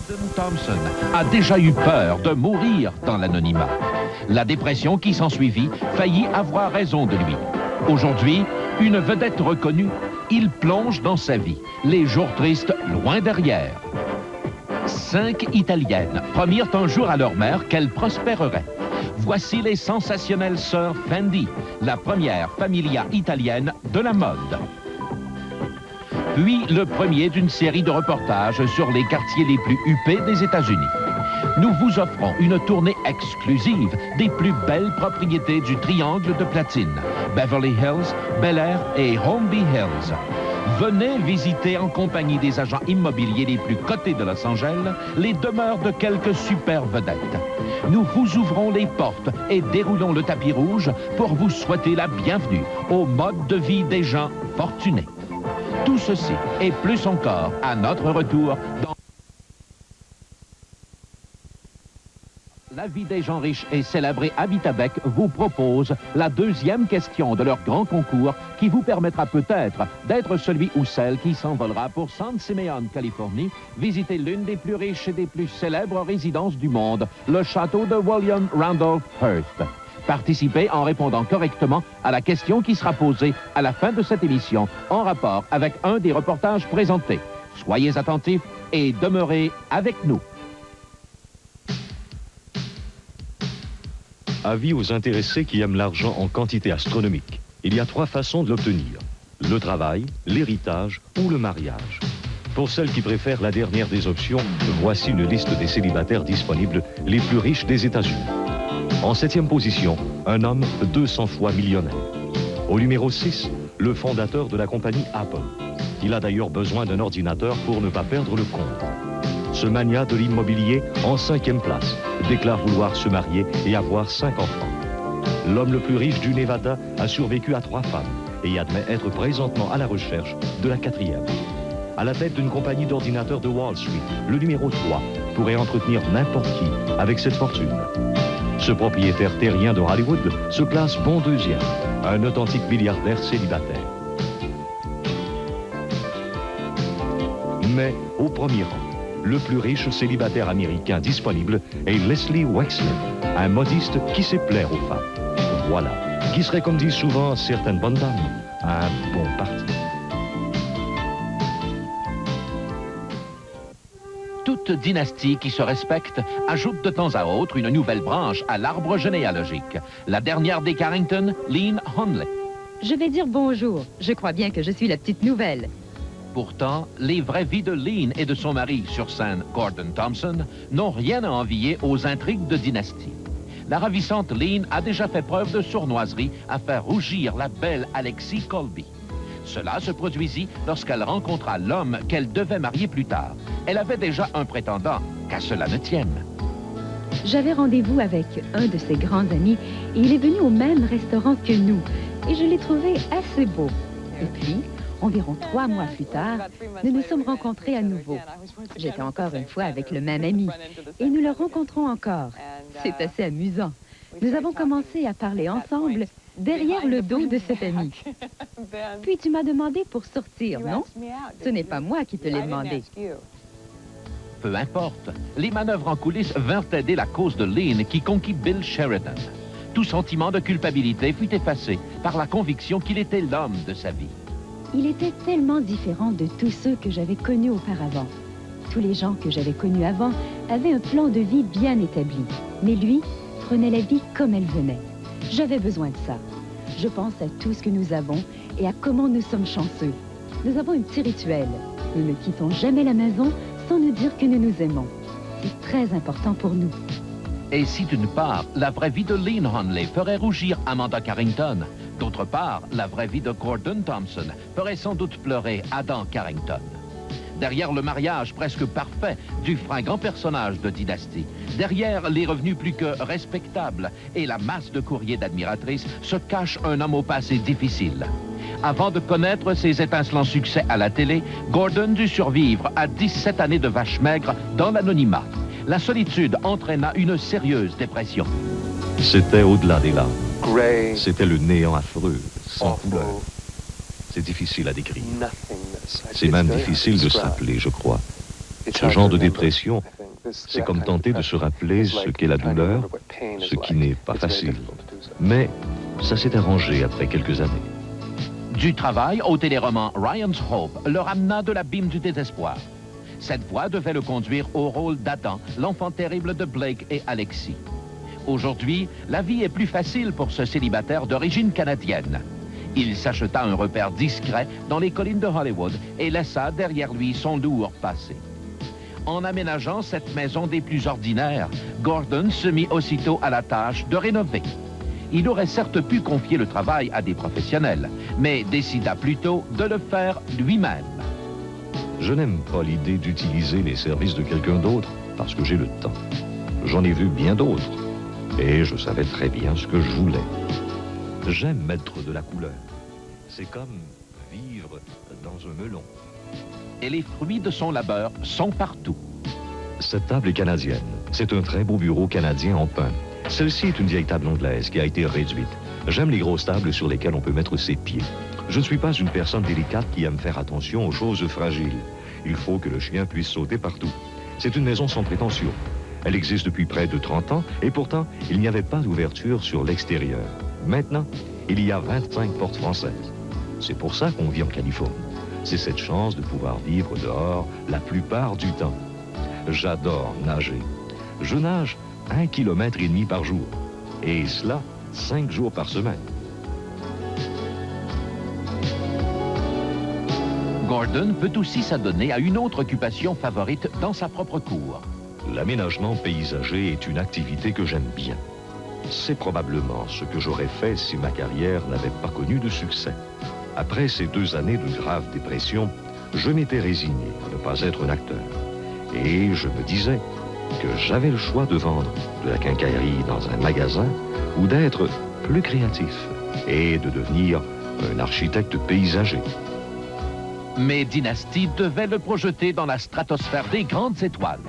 Gordon Thompson a déjà eu peur de mourir dans l'anonymat. La dépression qui s'ensuivit faillit avoir raison de lui. Aujourd'hui, une vedette reconnue, il plonge dans sa vie, les jours tristes loin derrière. 5 Italiennes promirent un jour à leur mère qu'elles prospéreraient. Voici les sensationnelles sœurs Fendi, la première familia italienne de la mode. Puis le premier d'une série de reportages sur les quartiers les plus huppés des États-Unis. Nous vous offrons une tournée exclusive des plus belles propriétés du triangle de platine, Beverly Hills, Bel Air et Holmby Hills. Venez visiter en compagnie des agents immobiliers les plus cotés de Los Angeles les demeures de quelques super vedettes. Nous vous ouvrons les portes et déroulons le tapis rouge pour vous souhaiter la bienvenue au mode de vie des gens fortunés. Tout ceci et plus encore à notre retour dans La vie des gens riches et célébrés Habitabek vous propose la deuxième question de leur grand concours qui vous permettra peut-être d'être celui ou celle qui s'envolera pour San Simeon, Californie, visiter l'une des plus riches et des plus célèbres résidences du monde, le château de William Randolph Hearst. Participez en répondant correctement à la question qui sera posée à la fin de cette émission en rapport avec un des reportages présentés. Soyez attentifs et demeurez avec nous. Avis aux intéressés qui aiment l'argent en quantité astronomique. Il y a 3 façons de l'obtenir. Le travail, l'héritage ou le mariage. Pour celles qui préfèrent la dernière des options, voici une liste des célibataires disponibles les plus riches des États-Unis. En 7e position, un homme 200 fois millionnaire. Au numéro 6, le fondateur de la compagnie Apple. Il a d'ailleurs besoin d'un ordinateur pour ne pas perdre le compte. Ce magnat de l'immobilier, en 5e place, déclare vouloir se marier et avoir 5 enfants. L'homme le plus riche du Nevada a survécu à 3 femmes et admet être présentement à la recherche de la 4e. À la tête d'une compagnie d'ordinateurs de Wall Street, le numéro 3 pourrait entretenir n'importe qui avec cette fortune. Ce propriétaire terrien de Hollywood se place bon 2e, un authentique milliardaire célibataire. Mais au premier rang, le plus riche célibataire américain disponible est Leslie Wexner, un modiste qui sait plaire aux femmes. Voilà, qui serait, comme disent souvent certaines bonnes dames, un bon parti. Toute dynastie qui se respecte ajoute de temps à autre une nouvelle branche à l'arbre généalogique. La dernière des Carrington, Lynn Hunley. Je vais dire bonjour. Je crois bien que je suis la petite nouvelle. Pourtant, les vraies vies de Lynn et de son mari sur scène, Gordon Thompson, n'ont rien à envier aux intrigues de dynastie. La ravissante Lynn a déjà fait preuve de sournoiserie à faire rougir la belle Alexis Colby. Cela se produisit lorsqu'elle rencontra l'homme qu'elle devait marier plus tard. Elle avait déjà un prétendant, qu'à cela ne tienne. J'avais rendez-vous avec un de ses grands amis et il est venu au même restaurant que nous. Et je l'ai trouvé assez beau. Et puis, environ 3 mois plus tard, nous nous sommes rencontrés à nouveau. J'étais encore une fois avec le même ami et nous le rencontrons encore. C'est assez amusant. Nous avons commencé à parler ensemble derrière le dos de cet ami. Puis tu m'as demandé pour sortir, non? Ce n'est pas moi qui te l'ai demandé. Peu importe, les manœuvres en coulisses vinrent aider la cause de Lynn qui conquit Bill Sheridan. Tout sentiment de culpabilité fut effacé par la conviction qu'il était l'homme de sa vie. Il était tellement différent de tous ceux que j'avais connus auparavant. Tous les gens que j'avais connus avant avaient un plan de vie bien établi. Mais lui prenait la vie comme elle venait. J'avais besoin de ça. Je pense à tout ce que nous avons et à comment nous sommes chanceux. Nous avons un petit rituel. Nous ne quittons jamais la maison sans nous dire que nous nous aimons. C'est très important pour nous. Et si d'une part, la vraie vie de Lynn Hunley ferait rougir Amanda Carrington, d'autre part, la vraie vie de Gordon Thompson ferait sans doute pleurer Adam Carrington. Derrière le mariage presque parfait du fringant personnage de dynastie, derrière les revenus plus que respectables et la masse de courriers d'admiratrices, se cache un homme au passé difficile. Avant de connaître ses étincelants succès à la télé, Gordon dut survivre à 17 années de vache maigre dans l'anonymat. La solitude entraîna une sérieuse dépression. C'était au-delà des larmes. C'était le néant affreux, sans couleur. C'est difficile à décrire. C'est même difficile de s'appeler, je crois. Ce genre de dépression C'est comme tenter de se rappeler ce qu'est la douleur, ce qui n'est pas facile. Mais ça s'est arrangé après quelques années. Du travail au téléroman Ryan's Hope le ramena de l'abîme du désespoir. Cette voie devait le conduire au rôle d'Adam, l'enfant terrible de Blake et Alexis. Aujourd'hui, la vie est plus facile pour ce célibataire d'origine canadienne. Il s'acheta un repère discret dans les collines de Hollywood et laissa derrière lui son lourd passé. En aménageant cette maison des plus ordinaires, Gordon se mit aussitôt à la tâche de rénover. Il aurait certes pu confier le travail à des professionnels, mais décida plutôt de le faire lui-même. Je n'aime pas l'idée d'utiliser les services de quelqu'un d'autre parce que j'ai le temps. J'en ai vu bien d'autres et je savais très bien ce que je voulais. J'aime mettre de la couleur. C'est comme vivre dans un melon. Et les fruits de son labeur sont partout. Cette table est canadienne. C'est un très beau bureau canadien en pin. Celle-ci est une vieille table anglaise qui a été réduite. J'aime les grosses tables sur lesquelles on peut mettre ses pieds. Je ne suis pas une personne délicate qui aime faire attention aux choses fragiles. Il faut que le chien puisse sauter partout. C'est une maison sans prétention. Elle existe depuis près de 30 ans et pourtant, il n'y avait pas d'ouverture sur l'extérieur. Maintenant, il y a 25 portes françaises. C'est pour ça qu'on vit en Californie. C'est cette chance de pouvoir vivre dehors la plupart du temps. J'adore nager. Je nage 1,5 km par jour. Et cela, 5 jours par semaine. Gordon peut aussi s'adonner à une autre occupation favorite dans sa propre cour. L'aménagement paysager est une activité que j'aime bien. C'est probablement ce que j'aurais fait si ma carrière n'avait pas connu de succès. Après ces 2 années de grave dépression, je m'étais résigné à ne pas être un acteur. Et je me disais que j'avais le choix de vendre de la quincaillerie dans un magasin ou d'être plus créatif et de devenir un architecte paysager. Mais Dynasty devait le projeter dans la stratosphère des grandes étoiles.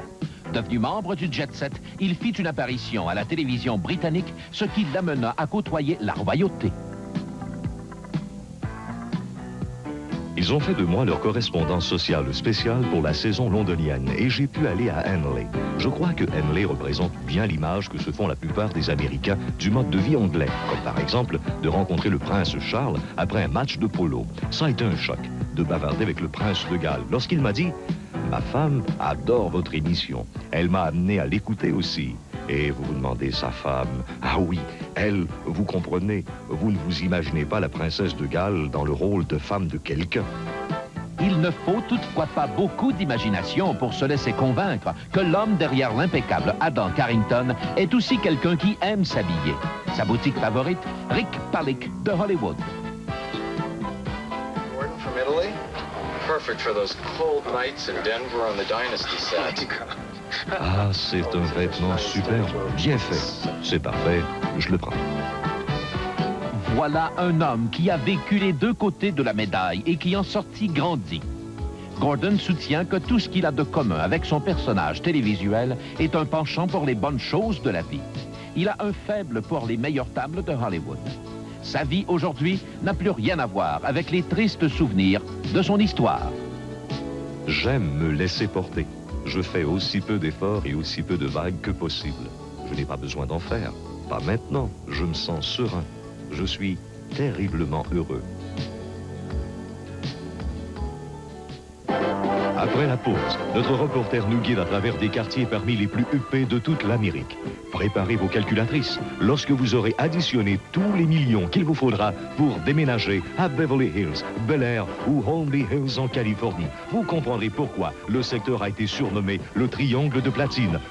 Devenu membre du Jet Set, il fit une apparition à la télévision britannique, ce qui l'amena à côtoyer la royauté. Ils ont fait de moi leur correspondant social spécial pour la saison londonienne et j'ai pu aller à Henley. Je crois que Henley représente bien l'image que se font la plupart des Américains du mode de vie anglais, comme par exemple de rencontrer le prince Charles après un match de polo. Ça a été un choc de bavarder avec le prince de Galles lorsqu'il m'a dit « Ma femme adore votre émission. Elle m'a amené à l'écouter aussi. » Et vous vous demandez sa femme. Ah oui, elle, vous comprenez, vous ne vous imaginez pas la princesse de Galles dans le rôle de femme de quelqu'un. Il ne faut toutefois pas beaucoup d'imagination pour se laisser convaincre que l'homme derrière l'impeccable Adam Carrington est aussi quelqu'un qui aime s'habiller. Sa boutique favorite, Rick Palick de Hollywood. Gordon from Italy. Perfect for those cold nights in Denver on the Dynasty set. Ah, c'est un vêtement superbe, bien fait. C'est parfait, je le prends. Voilà un homme qui a vécu les deux côtés de la médaille et qui en sortit grandi. Gordon soutient que tout ce qu'il a de commun avec son personnage télévisuel est un penchant pour les bonnes choses de la vie. Il a un faible pour les meilleures tables de Hollywood. Sa vie aujourd'hui n'a plus rien à voir avec les tristes souvenirs de son histoire. J'aime me laisser porter. Je fais aussi peu d'efforts et aussi peu de vagues que possible. Je n'ai pas besoin d'en faire. Pas maintenant. Je me sens serein. Je suis terriblement heureux. Après la pause, notre reporter nous guide à travers des quartiers parmi les plus huppés de toute l'Amérique. Préparez vos calculatrices. Lorsque vous aurez additionné tous les millions qu'il vous faudra pour déménager à Beverly Hills, Bel Air ou Holmby Hills en Californie, vous comprendrez pourquoi le secteur a été surnommé le triangle de platine.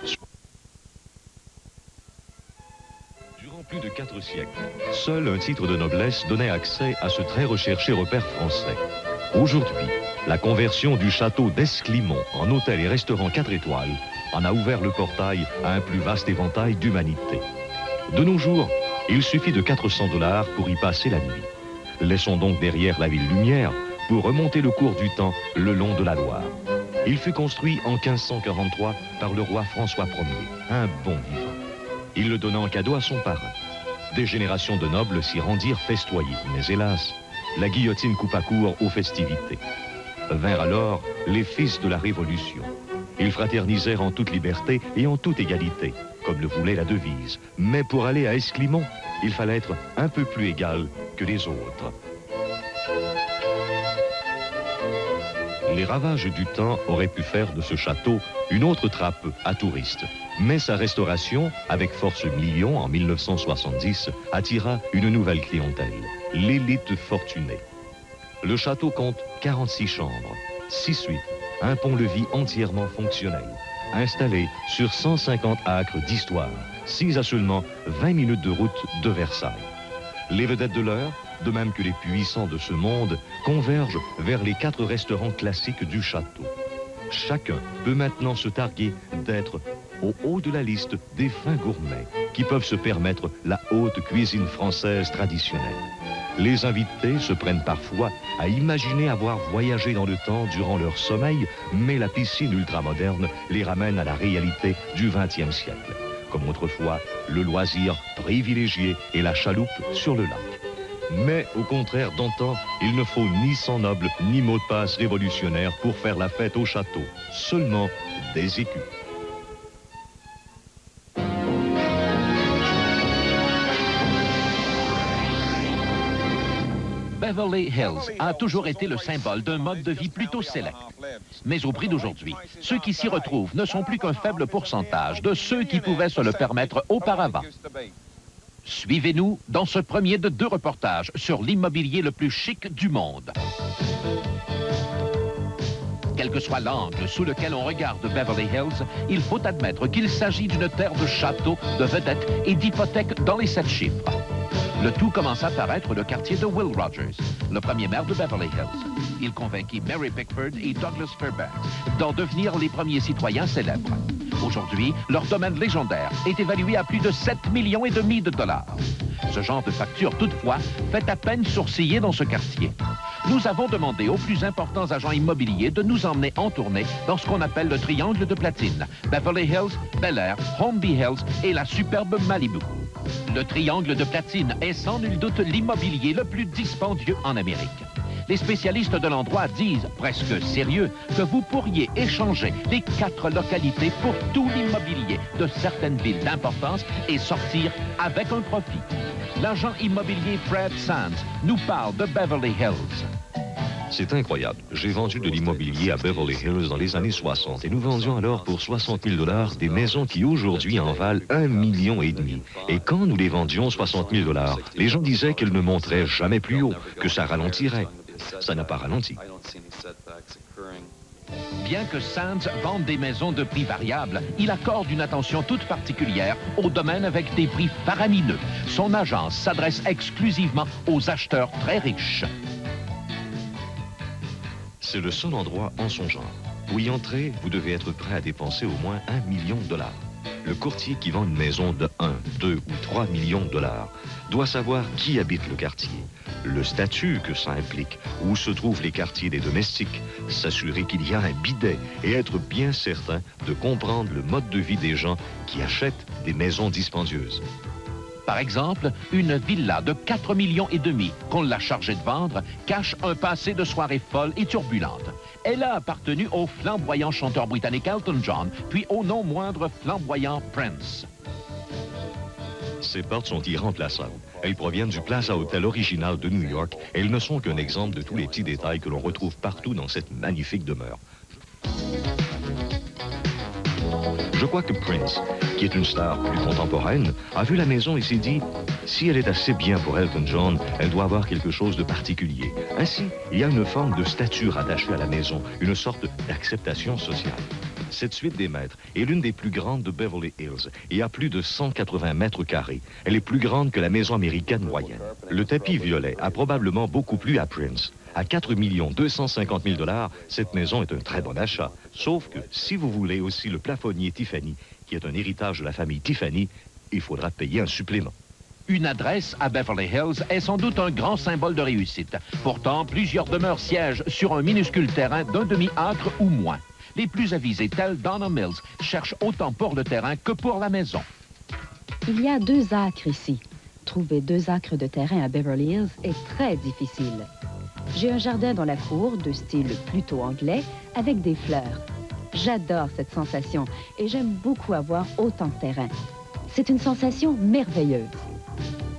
Durant plus de 4 siècles, seul un titre de noblesse donnait accès à ce très recherché repère français. Aujourd'hui, la conversion du château d'Esclimont en hôtel et restaurant 4 étoiles en a ouvert le portail à un plus vaste éventail d'humanité. De nos jours, il suffit de 400 $ pour y passer la nuit. Laissons donc derrière la ville lumière pour remonter le cours du temps le long de la Loire. Il fut construit en 1543 par le roi François Ier, un bon vivant. Il le donna en cadeau à son parrain. Des générations de nobles s'y rendirent festoyer, mais hélas, la guillotine coupa court aux festivités. Vinrent alors les fils de la Révolution. Ils fraternisèrent en toute liberté et en toute égalité, comme le voulait la devise. Mais pour aller à Esclimont, il fallait être un peu plus égal que les autres. Les ravages du temps auraient pu faire de ce château une autre trappe à touristes. Mais sa restauration, avec Force Million en 1970, attira une nouvelle clientèle, l'élite fortunée. Le château compte 46 chambres, 6 suites, un pont-levis entièrement fonctionnel, installé sur 150 acres d'histoire, 6 à seulement 20 minutes de route de Versailles. Les vedettes de l'heure, de même que les puissants de ce monde, convergent vers les 4 restaurants classiques du château. Chacun peut maintenant se targuer d'être au haut de la liste des fins gourmets qui peuvent se permettre la haute cuisine française traditionnelle. Les invités se prennent parfois à imaginer avoir voyagé dans le temps durant leur sommeil, mais la piscine ultramoderne les ramène à la réalité du XXe siècle. Comme autrefois, le loisir privilégié est la chaloupe sur le lac. Mais au contraire d'antan, il ne faut ni sang noble ni mot de passe révolutionnaire pour faire la fête au château. Seulement des écus. Beverly Hills a toujours été le symbole d'un mode de vie plutôt sélect. Mais au prix d'aujourd'hui, ceux qui s'y retrouvent ne sont plus qu'un faible pourcentage de ceux qui pouvaient se le permettre auparavant. Suivez-nous dans ce premier de 2 reportages sur l'immobilier le plus chic du monde. Quel que soit l'angle sous lequel on regarde Beverly Hills, il faut admettre qu'il s'agit d'une terre de châteaux, de vedettes et d'hypothèques dans les 7 chiffres. Le tout commence à paraître le quartier de Will Rogers, le premier maire de Beverly Hills. Il convainquit Mary Pickford et Douglas Fairbanks d'en devenir les premiers citoyens célèbres. Aujourd'hui, leur domaine légendaire est évalué à plus de 7,5 millions de dollars. Ce genre de facture, toutefois, fait à peine sourciller dans ce quartier. Nous avons demandé aux plus importants agents immobiliers de nous emmener en tournée dans ce qu'on appelle le triangle de platine. Beverly Hills, Bel Air, Holmby Hills et la superbe Malibu. Le triangle de platine est sans nul doute l'immobilier le plus dispendieux en Amérique. Les spécialistes de l'endroit disent, presque sérieux, que vous pourriez échanger les 4 localités pour tout l'immobilier de certaines villes d'importance et sortir avec un profit. L'agent immobilier Fred Sands nous parle de Beverly Hills. C'est incroyable. J'ai vendu de l'immobilier à Beverly Hills dans les années 60 et nous vendions alors pour 60 000 $ des maisons qui aujourd'hui en valent 1,5 million. Et quand nous les vendions 60 000 $, les gens disaient qu'elles ne monteraient jamais plus haut, que ça ralentirait. Ça n'a pas ralenti. Bien que Sands vende des maisons de prix variables, il accorde une attention toute particulière au domaine avec des prix faramineux. Son agence s'adresse exclusivement aux acheteurs très riches. C'est le seul endroit en son genre. Pour y entrer, vous devez être prêt à dépenser au moins 1 million de $. Le courtier qui vend une maison de 1, 2 ou 3 millions de $ doit savoir qui habite le quartier, le statut que ça implique, où se trouvent les quartiers des domestiques, s'assurer qu'il y a un bidet et être bien certain de comprendre le mode de vie des gens qui achètent des maisons dispendieuses. Par exemple, une villa de 4,5 millions qu'on l'a chargée de vendre cache un passé de soirées folles et turbulentes. Elle a appartenu au flamboyant chanteur britannique Elton John, puis au non moindre flamboyant Prince. Ces portes sont irremplaçables. Elles proviennent du Plaza Hotel original de New York et elles ne sont qu'un exemple de tous les petits détails que l'on retrouve partout dans cette magnifique demeure. Je crois que Prince, qui est une star plus contemporaine, a vu la maison et s'est dit, si elle est assez bien pour Elton John, elle doit avoir quelque chose de particulier. Ainsi, il y a une forme de statut rattachée à la maison, une sorte d'acceptation sociale. Cette suite des maîtres est l'une des plus grandes de Beverly Hills et a plus de 180 mètres carrés. Elle est plus grande que la maison américaine moyenne. Le tapis violet a probablement beaucoup plu à Prince. À 4 250 000 $, cette maison est un très bon achat. Sauf que si vous voulez aussi le plafonnier Tiffany, qui est un héritage de la famille Tiffany, il faudra payer un supplément. Une adresse à Beverly Hills est sans doute un grand symbole de réussite. Pourtant, plusieurs demeures siègent sur un minuscule terrain d'un demi-acre ou moins. Les plus avisés, tels Donna Mills, cherchent autant pour le terrain que pour la maison. Il y a 2 acres ici. Trouver 2 acres de terrain à Beverly Hills est très difficile. J'ai un jardin dans la cour de style plutôt anglais avec des fleurs. J'adore cette sensation et j'aime beaucoup avoir autant de terrain. C'est une sensation merveilleuse.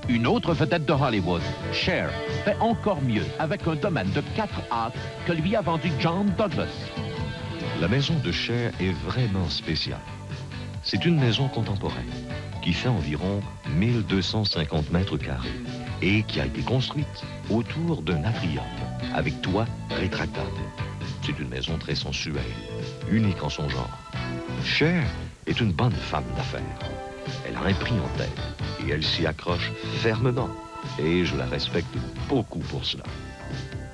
Une autre vedette de Hollywood, Cher, fait encore mieux avec un domaine de 4 acres que lui a vendu John Douglas. La maison de Cher est vraiment spéciale. C'est une maison contemporaine qui fait environ 1250 mètres carrés et qui a été construite autour d'un atrium avec toit rétractable. C'est une maison très sensuelle, unique en son genre. Cher est une bonne femme d'affaires. Elle a un prix en tête et elle s'y accroche fermement. Et je la respecte beaucoup pour cela.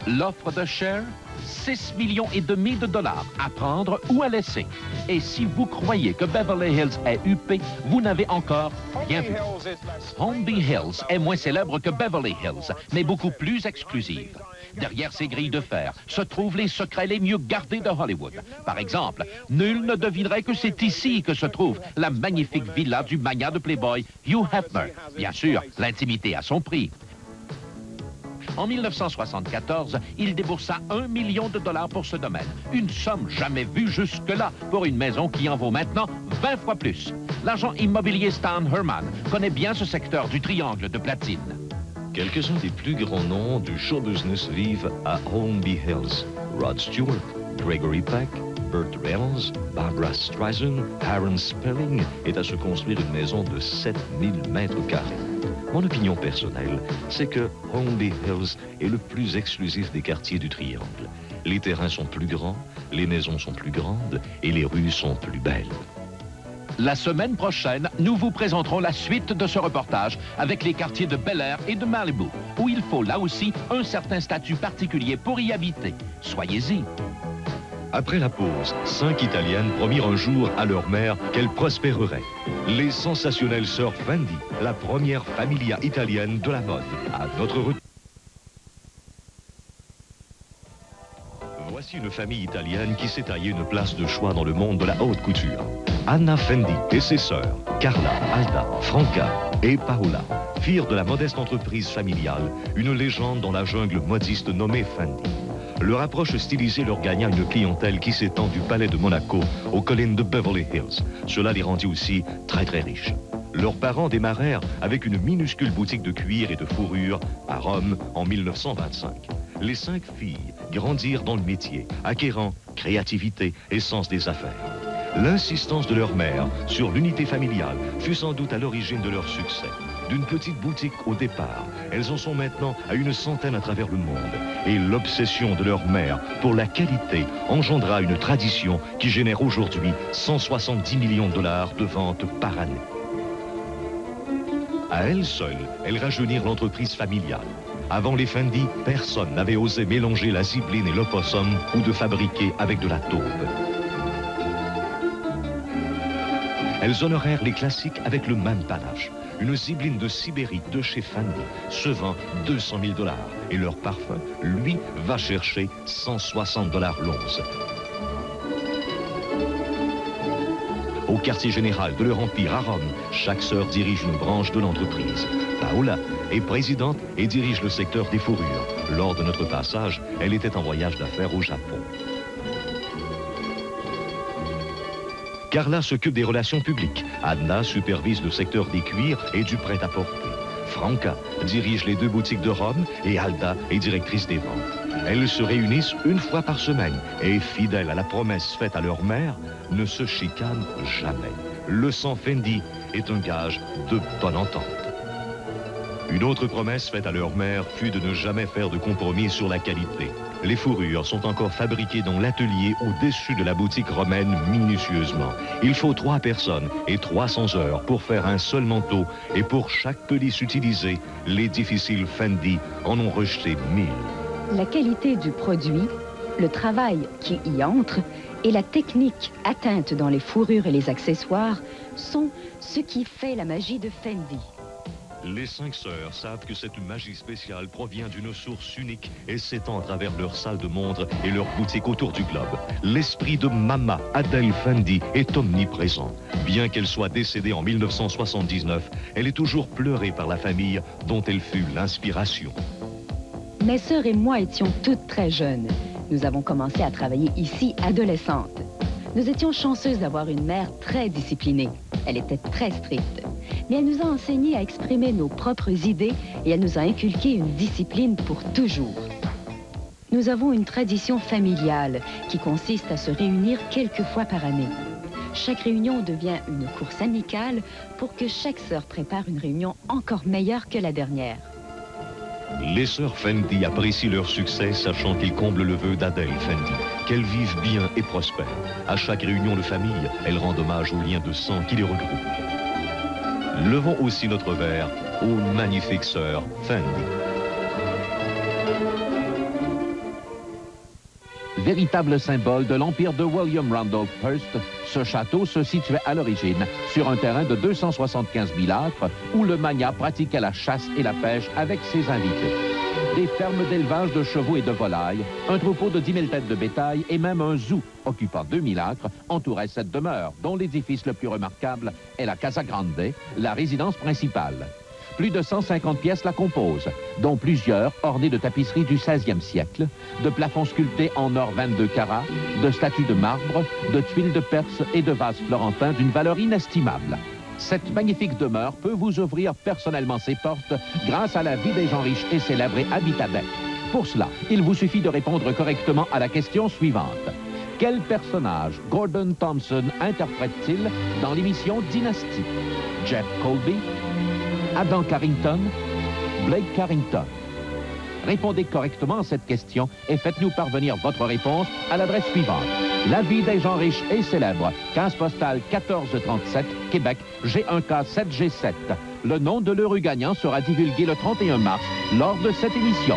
L'offre de Cher, 6,5 millions de dollars à prendre ou à laisser. Et si vous croyez que Beverly Hills est huppé, vous n'avez encore rien vu. Holmby Hills est moins célèbre que Beverly Hills, mais beaucoup plus exclusive. Derrière ces grilles de fer se trouvent les secrets les mieux gardés de Hollywood. Par exemple, nul ne devinerait que c'est ici que se trouve la magnifique villa du magnat de Playboy, Hugh Hefner. Bien sûr, l'intimité a son prix. En 1974, il déboursa 1 million de dollars pour ce domaine. Une somme jamais vue jusque-là pour une maison qui en vaut maintenant 20 fois plus. L'agent immobilier Stan Herman connaît bien ce secteur du triangle de platine. Quelques-uns des plus grands noms du show business vivent à Holmby Hills. Rod Stewart, Gregory Peck, Burt Reynolds, Barbra Streisand, Aaron Spelling est à se construire une maison de 7000 mètres carrés. Mon opinion personnelle, c'est que Holmby Hills est le plus exclusif des quartiers du Triangle. Les terrains sont plus grands, les maisons sont plus grandes et les rues sont plus belles. La semaine prochaine, nous vous présenterons la suite de ce reportage avec les quartiers de Bel Air et de Malibu, où il faut là aussi un certain statut particulier pour y habiter. Soyez-y. Après la pause, 5 Italiennes promirent un jour à leur mère qu'elles prospéreraient. Les sensationnelles sœurs Fendi, la première familia italienne de la mode. À notre retour. Voici une famille italienne qui s'est taillée une place de choix dans le monde de la haute couture. Anna Fendi et ses sœurs, Carla, Alda, Franca et Paola, firent de la modeste entreprise familiale une légende dans la jungle modiste nommée Fendi. Leur approche stylisée leur gagna une clientèle qui s'étend du palais de Monaco aux collines de Beverly Hills. Cela les rendit aussi très riches. Leurs parents démarrèrent avec une minuscule boutique de cuir et de fourrure à Rome en 1925. Les 5 filles grandirent dans le métier, acquérant créativité et sens des affaires. L'insistance de leur mère sur l'unité familiale fut sans doute à l'origine de leur succès. D'une petite boutique au départ, elles en sont maintenant à une centaine à travers le monde. Et l'obsession de leur mère pour la qualité engendra une tradition qui génère aujourd'hui 170 millions de dollars de ventes par année. À elles seules, elles rajeunirent l'entreprise familiale. Avant les Fendi, personne n'avait osé mélanger la zibeline et l'opossum ou de fabriquer avec de la taupe. Elles honorèrent les classiques avec le même panache. Une zibeline de Sibérie de chez Fendi se vend 200 000 dollars et leur parfum, lui, va chercher 160 dollars l'once. Au quartier général de leur empire à Rome, chaque sœur dirige une branche de l'entreprise. Paola est présidente et dirige le secteur des fourrures. Lors de notre passage, elle était en voyage d'affaires au Japon. Carla s'occupe des relations publiques. Anna supervise le secteur des cuirs et du prêt-à-porter. Franca dirige les 2 boutiques de Rome et Alda est directrice des ventes. Elles se réunissent une fois par semaine et, fidèles à la promesse faite à leur mère, ne se chicanent jamais. Le sang Fendi est un gage de bonne entente. Une autre promesse faite à leur mère fut de ne jamais faire de compromis sur la qualité. Les fourrures sont encore fabriquées dans l'atelier au-dessus de la boutique romaine minutieusement. Il faut 3 personnes et 300 heures pour faire un seul manteau et pour chaque pelisse utilisée, les difficiles Fendi en ont rejeté 1000. La qualité du produit, le travail qui y entre et la technique atteinte dans les fourrures et les accessoires sont ce qui fait la magie de Fendi. Les 5 sœurs savent que cette magie spéciale provient d'une source unique et s'étend à travers leur salle de montre et leur boutique autour du globe. L'esprit de Mama Adele Fendi est omniprésent. Bien qu'elle soit décédée en 1979, elle est toujours pleurée par la famille dont elle fut l'inspiration. Mes sœurs et moi étions toutes très jeunes. Nous avons commencé à travailler ici adolescentes. Nous étions chanceuses d'avoir une mère très disciplinée. Elle était très stricte. Mais elle nous a enseigné à exprimer nos propres idées et elle nous a inculqué une discipline pour toujours. Nous avons une tradition familiale qui consiste à se réunir quelques fois par année. Chaque réunion devient une course amicale pour que chaque sœur prépare une réunion encore meilleure que la dernière. Les sœurs Fendi apprécient leur succès, sachant qu'ils comblent le vœu d'Adèle Fendi, qu'elles vivent bien et prospèrent. À chaque réunion de famille, elles rendent hommage aux liens de sang qui les regroupent. Levons aussi notre verre aux magnifiques sœurs Fendi. Véritable symbole de l'empire de William Randolph Hearst, ce château se situait à l'origine sur un terrain de 275 000 acres où le magnat pratiquait la chasse et la pêche avec ses invités. Des fermes d'élevage de chevaux et de volailles, un troupeau de 10 000 têtes de bétail et même un zoo occupant 2000 acres entouraient cette demeure, dont l'édifice le plus remarquable est la Casa Grande, la résidence principale. Plus de 150 pièces la composent, dont plusieurs ornées de tapisseries du XVIe siècle, de plafonds sculptés en or 22 carats, de statues de marbre, de tuiles de Perse et de vases florentins d'une valeur inestimable. Cette magnifique demeure peut vous ouvrir personnellement ses portes grâce à la vie des gens riches et célèbres et Habitabet. Pour cela, il vous suffit de répondre correctement à la question suivante. Quel personnage Gordon Thompson interprète-t-il dans l'émission Dynasty? Jeff Colby, Adam Carrington, Blake Carrington. Répondez correctement à cette question et faites-nous parvenir votre réponse à l'adresse suivante. La vie des gens riches et célèbres, 15 postale 1437, Québec, G1K 7G7. Le nom de l'heureux gagnant sera divulgué le 31 mars lors de cette émission.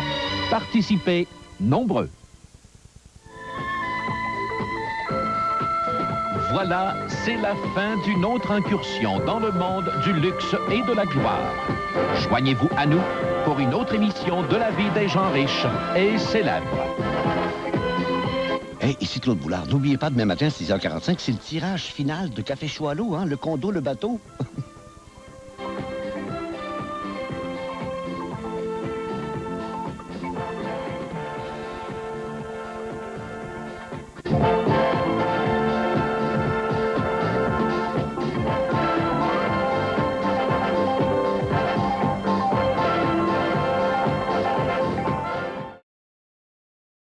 Participez nombreux. Voilà, c'est la fin d'une autre incursion dans le monde du luxe et de la gloire. Joignez-vous à nous pour une autre émission de la vie des gens riches et célèbres. Hey, ici Claude Boulard. N'oubliez pas, demain matin, 6h45, c'est le tirage final de Café Chaud à l'eau, hein, le condo, le bateau.